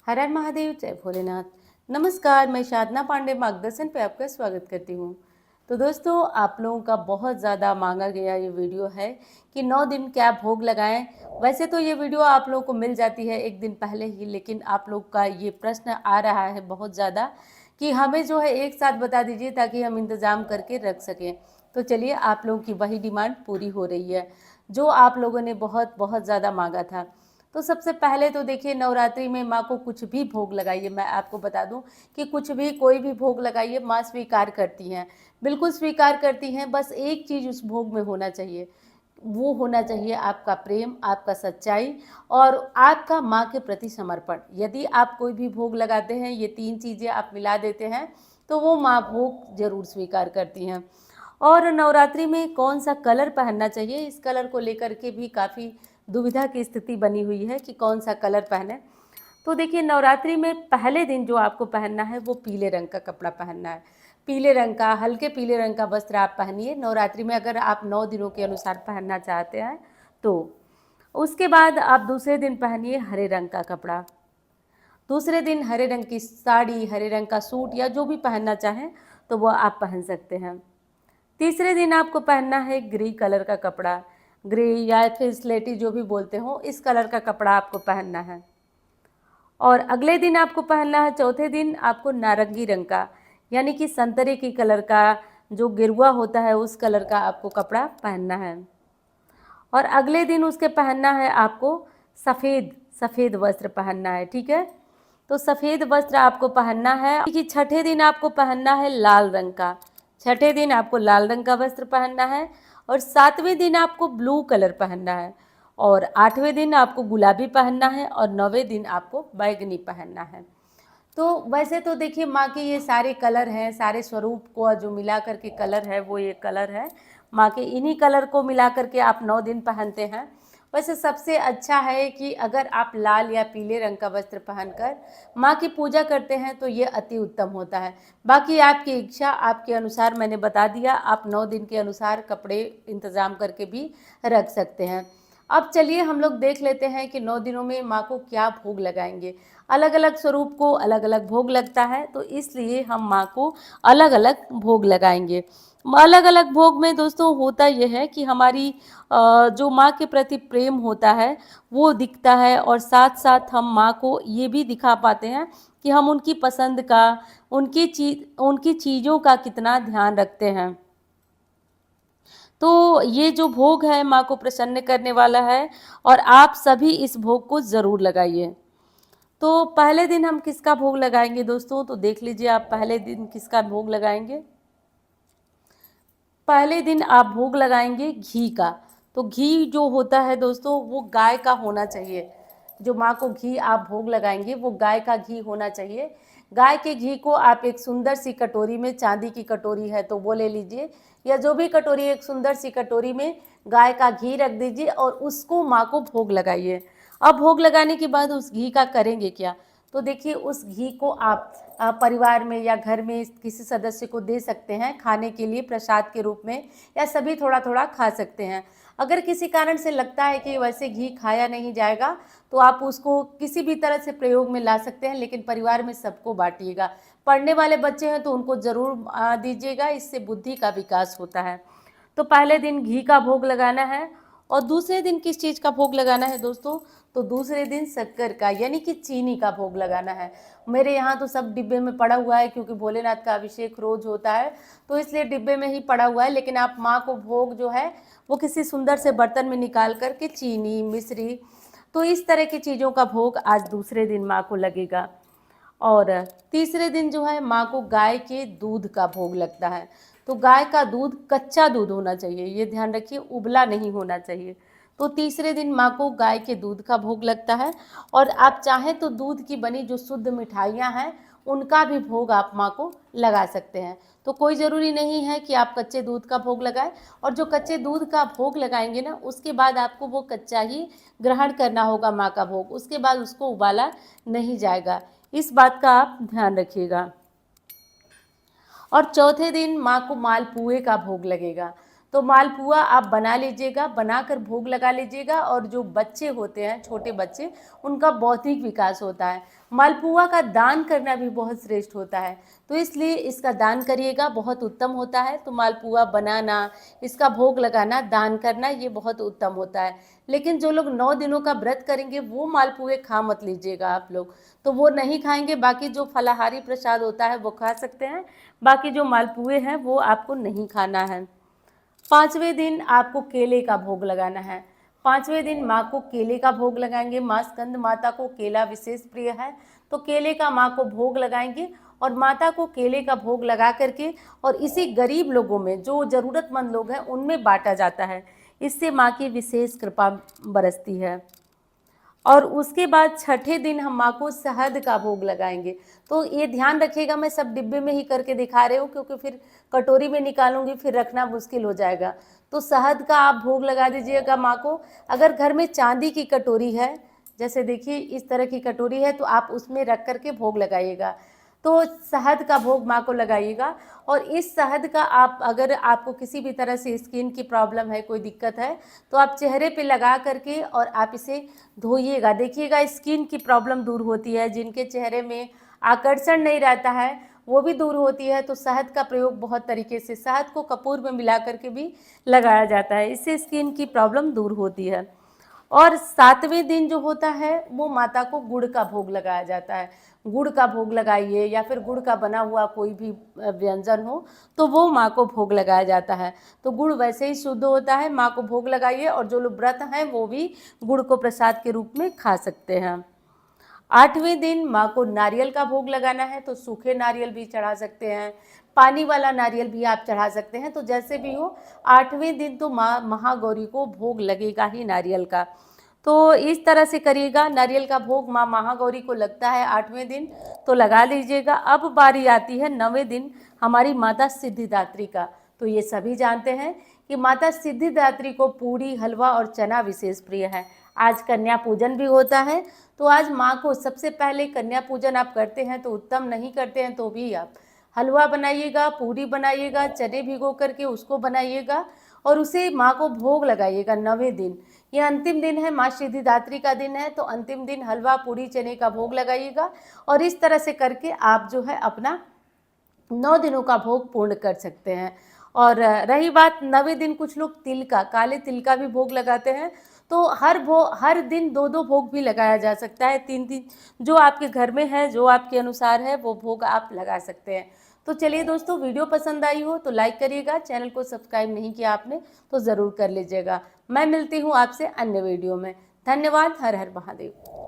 हर हर महादेव, जय भोलेनाथ। नमस्कार, मैं साधना पांडे मार्गदर्शन पे आपका स्वागत करती हूँ। तो दोस्तों, आप लोगों का बहुत ज़्यादा मांगा गया ये वीडियो है कि 9 दिन क्या भोग लगाएं। वैसे तो ये वीडियो आप लोगों को मिल जाती है एक दिन पहले ही, लेकिन आप लोग का ये प्रश्न आ रहा है बहुत ज़्यादा कि हमें जो है एक साथ बता दीजिए ताकि हम इंतज़ाम करके रख सकें। तो चलिए, आप लोगों की वही डिमांड पूरी हो रही है जो आप लोगों ने बहुत बहुत ज़्यादा मांगा था। तो सबसे पहले तो देखिए, नवरात्रि में माँ को कुछ भी भोग लगाइए। मैं आपको बता दूं कि कुछ भी कोई भी भोग लगाइए, माँ स्वीकार करती हैं, बिल्कुल स्वीकार करती हैं। बस एक चीज़ उस भोग में होना चाहिए, वो होना चाहिए आपका प्रेम, आपका सच्चाई और आपका माँ के प्रति समर्पण। यदि आप कोई भी भोग लगाते हैं, ये 3 चीज़ें आप मिला देते हैं, तो वो माँ भोग जरूर स्वीकार करती हैं। और नवरात्रि में कौन सा कलर पहनना चाहिए, इस कलर को लेकर के भी काफ़ी दुविधा की स्थिति बनी हुई है कि कौन सा कलर पहने। तो देखिए, नवरात्रि में पहले दिन जो आपको पहनना है वो पीले रंग का कपड़ा पहनना है। पीले रंग का, हल्के पीले रंग का वस्त्र आप पहनिए नवरात्रि में, अगर आप 9 दिनों के अनुसार पहनना चाहते हैं तो। उसके बाद आप दूसरे दिन पहनिए हरे रंग का कपड़ा। दूसरे दिन हरे रंग की साड़ी, हरे रंग का सूट या जो भी पहनना चाहें तो वो आप पहन सकते हैं। तीसरे दिन आपको पहनना है ग्रे कलर का कपड़ा। ग्रे या फिर स्लेटी जो भी बोलते हो, इस कलर का कपड़ा आपको पहनना है। और अगले दिन आपको पहनना है, चौथे दिन आपको नारंगी रंग का, यानी कि संतरे की कलर का, जो गिरुआ होता है उस कलर का आपको कपड़ा पहनना है। और अगले दिन उसके पहनना है आपको सफ़ेद सफ़ेद वस्त्र पहनना है। ठीक है, तो सफ़ेद वस्त्र आपको पहनना है। कि छठे दिन आपको पहनना है लाल रंग का। छठे दिन आपको लाल रंग का वस्त्र पहनना है। और सातवें दिन आपको ब्लू कलर पहनना है। और आठवें दिन आपको गुलाबी पहनना है। और नौवें दिन आपको बैगनी पहनना है। तो वैसे तो देखिए, माँ के ये सारे कलर हैं, सारे स्वरूप को जो मिला करके कलर है वो ये कलर है माँ के। इन्हीं कलर को मिला करके आप 9 दिन पहनते हैं। वैसे सबसे अच्छा है कि अगर आप लाल या पीले रंग का वस्त्र पहनकर माँ की पूजा करते हैं तो ये अति उत्तम होता है। बाकी आपकी इच्छा, आपके अनुसार मैंने बता दिया, आप 9 दिन के अनुसार कपड़े इंतज़ाम करके भी रख सकते हैं। अब चलिए हम लोग देख लेते हैं कि 9 दिनों में माँ को क्या भोग लगाएंगे। अलग अलग स्वरूप को अलग अलग भोग लगता है, तो इसलिए हम माँ को अलग अलग भोग लगाएंगे। अलग अलग भोग में दोस्तों होता यह है कि हमारी जो माँ के प्रति प्रेम होता है वो दिखता है, और साथ साथ हम माँ को ये भी दिखा पाते हैं कि हम उनकी पसंद का, उनकी चीज़ों का कितना ध्यान रखते हैं। तो ये जो भोग है माँ को प्रसन्न करने वाला है, और आप सभी इस भोग को ज़रूर लगाइए। तो पहले दिन हम किसका भोग लगाएंगे दोस्तों, तो देख लीजिए आप पहले दिन किसका भोग लगाएंगे। पहले दिन आप भोग लगाएंगे घी का। तो घी जो होता है दोस्तों वो गाय का होना चाहिए। जो माँ को घी आप भोग लगाएंगे वो गाय का घी होना चाहिए। गाय के घी को आप एक सुंदर सी कटोरी में, चांदी की कटोरी है तो वो ले लीजिए, या जो भी कटोरी, एक सुंदर सी कटोरी में गाय का घी रख दीजिए और उसको माँ को भोग लगाइए। अब भोग लगाने के बाद उस घी का करेंगे क्या, तो देखिए, उस घी को आप परिवार में या घर में किसी सदस्य को दे सकते हैं खाने के लिए प्रसाद के रूप में, या सभी थोड़ा थोड़ा खा सकते हैं। अगर किसी कारण से लगता है कि वैसे घी खाया नहीं जाएगा तो आप उसको किसी भी तरह से प्रयोग में ला सकते हैं, लेकिन परिवार में सबको बांटिएगा। पढ़ने वाले बच्चे हैं तो उनको ज़रूर दीजिएगा, इससे बुद्धि का विकास होता है। तो पहले दिन घी का भोग लगाना है। और दूसरे दिन किस चीज़ का भोग लगाना है दोस्तों, तो दूसरे दिन शक्कर का, यानी कि चीनी का भोग लगाना है। मेरे यहाँ तो सब डिब्बे में पड़ा हुआ है, क्योंकि भोलेनाथ का अभिषेक रोज होता है तो इसलिए डिब्बे में ही पड़ा हुआ है। लेकिन आप माँ को भोग जो है वो किसी सुंदर से बर्तन में निकाल करके चीनी, मिश्री, तो इस तरह की चीज़ों का भोग आज दूसरे दिन माँ को लगेगा। और तीसरे दिन जो है माँ को गाय के दूध का भोग लगता है। तो गाय का दूध कच्चा दूध होना चाहिए, ये ध्यान रखिए, उबला नहीं होना चाहिए। तो तीसरे दिन माँ को गाय के दूध का भोग लगता है। और आप चाहें तो दूध की बनी जो शुद्ध मिठाइयाँ हैं उनका भी भोग आप माँ को लगा सकते हैं। तो कोई ज़रूरी नहीं है कि आप कच्चे दूध का भोग लगाएं। और जो कच्चे दूध का भोग लगाएंगे ना, उसके बाद आपको वो कच्चा ही ग्रहण करना होगा माँ का भोग, उसके बाद उसको उबाला नहीं जाएगा। इस बात का आप ध्यान रखिएगा। और चौथे दिन माँ को मालपुए का भोग लगेगा। तो मालपुआ आप बना लीजिएगा, बनाकर भोग लगा लीजिएगा। और जो बच्चे होते हैं, छोटे बच्चे, उनका बौद्धिक विकास होता है। मालपुआ का दान करना भी बहुत श्रेष्ठ होता है, तो इसलिए इसका दान करिएगा, बहुत उत्तम होता है। तो मालपुआ बनाना, इसका भोग लगाना, दान करना, ये बहुत उत्तम होता है। लेकिन जो लोग 9 दिनों का व्रत करेंगे वो मालपुए खा मत लीजिएगा आप लोग, तो वो नहीं खाएंगे। बाकी जो फलाहारी प्रसाद होता है वो खा सकते हैं, बाकी जो मालपुए हैं वो आपको नहीं खाना है। 5वें दिन आपको केले का भोग लगाना है। 5वें दिन माँ को केले का भोग लगाएंगे। माँ स्कंद माता को केला विशेष प्रिय है, तो केले का माँ को भोग लगाएंगे। और माता को केले का भोग लगा करके और इसी गरीब लोगों में, जो ज़रूरतमंद लोग हैं, उनमें बांटा जाता है। इससे माँ की विशेष कृपा बरसती है। और उसके बाद छठे दिन हम माँ को शहद का भोग लगाएंगे। तो ये ध्यान रखिएगा, मैं सब डिब्बे में ही करके दिखा रही हूँ, क्योंकि फिर कटोरी में निकालूंगी, फिर रखना मुश्किल हो जाएगा। तो शहद का आप भोग लगा दीजिएगा माँ को। अगर घर में चांदी की कटोरी है, जैसे देखिए इस तरह की कटोरी है, तो आप उसमें रख करके भोग लगाइएगा। तो शहद का भोग माँ को लगाइएगा। और इस शहद का आप, अगर आपको किसी भी तरह से स्किन की प्रॉब्लम है, कोई दिक्कत है, तो आप चेहरे पे लगा करके और आप इसे धोइएगा। देखिएगा स्किन की प्रॉब्लम दूर होती है, जिनके चेहरे में आकर्षण नहीं रहता है वो भी दूर होती है। तो शहद का प्रयोग बहुत तरीके से, शहद को कपूर में मिला करके भी लगाया जाता है, इससे स्किन की प्रॉब्लम दूर होती है। और 7वें दिन जो होता है वो माता को गुड़ का भोग लगाया जाता है। गुड़ का भोग लगाइए, या फिर गुड़ का बना हुआ कोई भी व्यंजन हो तो वो माँ को भोग लगाया जाता है। तो गुड़ वैसे ही शुद्ध होता है, माँ को भोग लगाइए। और जो लोग व्रत हैं वो भी गुड़ को प्रसाद के रूप में खा सकते हैं। 8वें दिन माँ को नारियल का भोग लगाना है, तो सूखे नारियल भी चढ़ा सकते हैं, पानी वाला नारियल भी आप चढ़ा सकते हैं। तो जैसे भी हो, 8वें दिन तो माँ महागौरी को भोग लगेगा ही नारियल का। तो इस तरह से करिएगा। नारियल का भोग माँ महागौरी को लगता है 8वें दिन, तो लगा लीजिएगा। अब बारी आती है 9वें दिन हमारी माता सिद्धिदात्री का। तो ये सभी जानते हैं कि माता सिद्धिदात्री को पूरी, हलवा और चना विशेष प्रिय है। आज कन्या पूजन भी होता है, तो आज माँ को सबसे पहले कन्या पूजन आप करते हैं तो उत्तम, नहीं करते हैं तो भी आप हलवा बनाइएगा, पूरी बनाइएगा, चने भिगो करके उसको बनाइएगा और उसे माँ को भोग लगाइएगा 9वें दिन। यह अंतिम दिन है, माँ सिद्धिदात्री का दिन है, तो अंतिम दिन हलवा, पूरी, चने का भोग लगाइएगा। और इस तरह से करके आप जो है अपना 9 दिनों का भोग पूर्ण कर सकते हैं। और रही बात 9वें दिन, कुछ लोग तिल का, काले तिल का भी भोग लगाते हैं। तो हर दिन 2-2 भोग भी लगाया जा सकता है, 3-3, जो आपके घर में है, जो आपके अनुसार है वो भोग आप लगा सकते हैं। तो चलिए दोस्तों, वीडियो पसंद आई हो तो लाइक करिएगा, चैनल को सब्सक्राइब नहीं किया आपने तो ज़रूर कर लीजिएगा। मैं मिलती हूँ आपसे अन्य वीडियो में। धन्यवाद। हर हर महादेव।